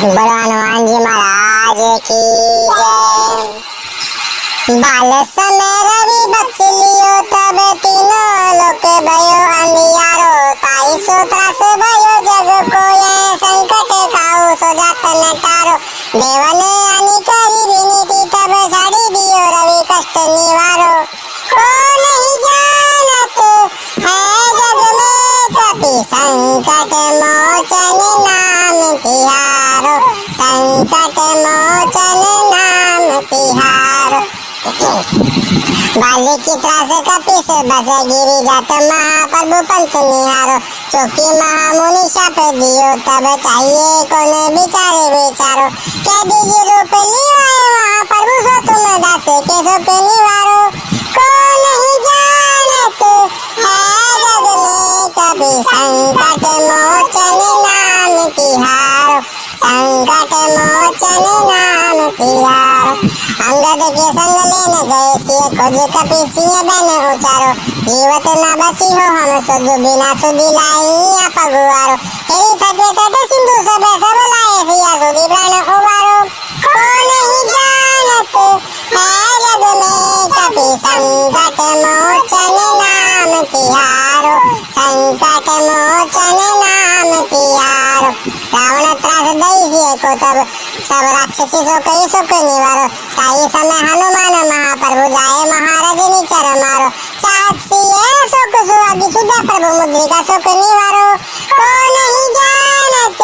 बोलो हनुमान जी महाराज की जय। बाल समय रवि बच लियो तब तीनों लोक भयो अंधियारो, ताई सो त्रास भयो जग को ये संकट काऊ सो जात न तारो। देवने अनि करी विनीति तब साड़ी दियो रवि कष्ट निवारो। को नहीं जानत है जग में कपि संकट मोचन नाम तिहारो, संकट मोचन नाम तिहारो। बाली की त्रास कपि से बसे गिरी जात महाप्रभु पंथ निहारो। चौकी महामुनि शाप दियो तब चाहिए कौन बिचारे बेचारो। कह दीजिए रूप लिवाए महाप्रभु सो तुम दास के सुख निवारो। को नहीं जानत है जग में कभी संकट मोचन नाम तिहारो, संकट मोचन नाम तिहारो। अंगद के संग लेने गए सिय खोज कपि सिंह बन उचारो। जीवत न बची हो हम सुध बिना सुधि लाई पगुआरो। हेरी थके तट सिंधु सब सब लाए सिया सुधि प्राण उबारो। को नहीं जानत है जग में कपि संकट मोचन नाम तिहारो, संकट मोचन नाम तिहारो। रावण त्रास दई को तब सब राक्षसी सो कई सुख निवारो। ताई समय हनुमान महाप्रभु जाए महाराज निचर मारो। चाहत सिए सुख सुहागी सुधा प्रभु मुद्रिका सुख निवारो। को नहीं जानत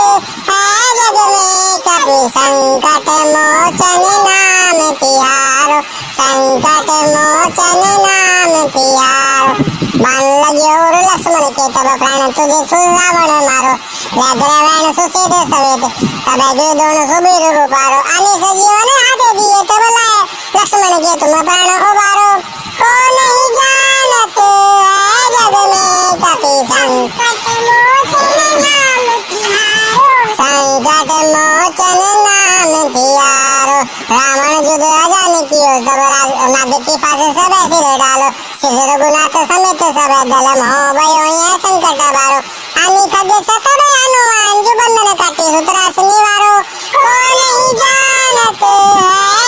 है जग में कपि संकट मोचन नाम तिहारो, संकट मोचन नाम तिहारो। बाण लगे और लक्ष्मण के तब प्राण तुझे सुरावण मारो। व्याघ्रवैन सुचेत समेत तब जो दोनों सुबीर रूपारो। आने सजीवन हाथे दिए तब लाए लक्ष्मण के तुम प्राण उबारो। को नहीं जानत है जग में कपि संकट मोचन नाम तिहारो, संकट मोचन नाम तिहारो। रावण युद्ध अजान कियो तब नाग के पास सब सिर डालो। श्री रघुनाथ समेत सब दल मोह भयो ये संकट बारो। आनी खगे सतब हनुमान जो बंधन काटे सुतरास निवारो। को नहीं जानत है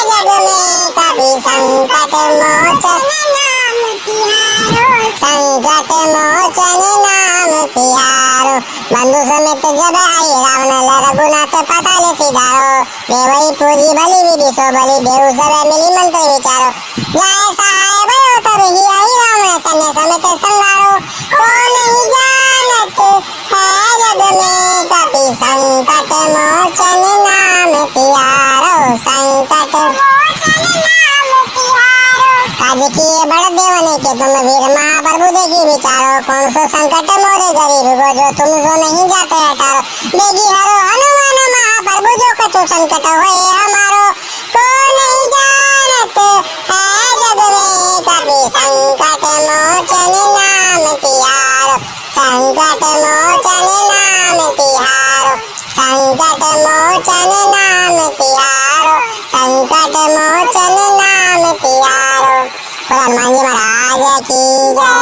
जग में कपि संकट मोचन नाम तिहारो, संकट मोचन नाम तिहारो। बंधु समेत जब आई रावण रघुनाथ पाताल सिधारो। देवई पूजी भली विधि सो भली देव सब मिली मंत्र विचारो। जाय सहाय भयो तब ही आई रावण सैन्य समेत संहारो। को नहीं जानत है जग में कपि संकट मोचन नाम तिहारो, संकट मोचन नाम तिहारो। काज किए बड़ देवने के तुम वीर महाप्रभु देखी विचारो। कौन सो संकट मोरे गरीब को जो तुम सो नहीं जाते हटारो। बेगी हरो हनुमान महाप्रभु जो कछु संकट होए हमारो। को नहीं जानत है जग में कपि संकट मोचन नाम तिहारो, संकट मोचन नाम तिहारो, संकट मोचन नाम तिहारो, संकट मोचन नाम तिहारो। हनुमान जी महाराज की जय।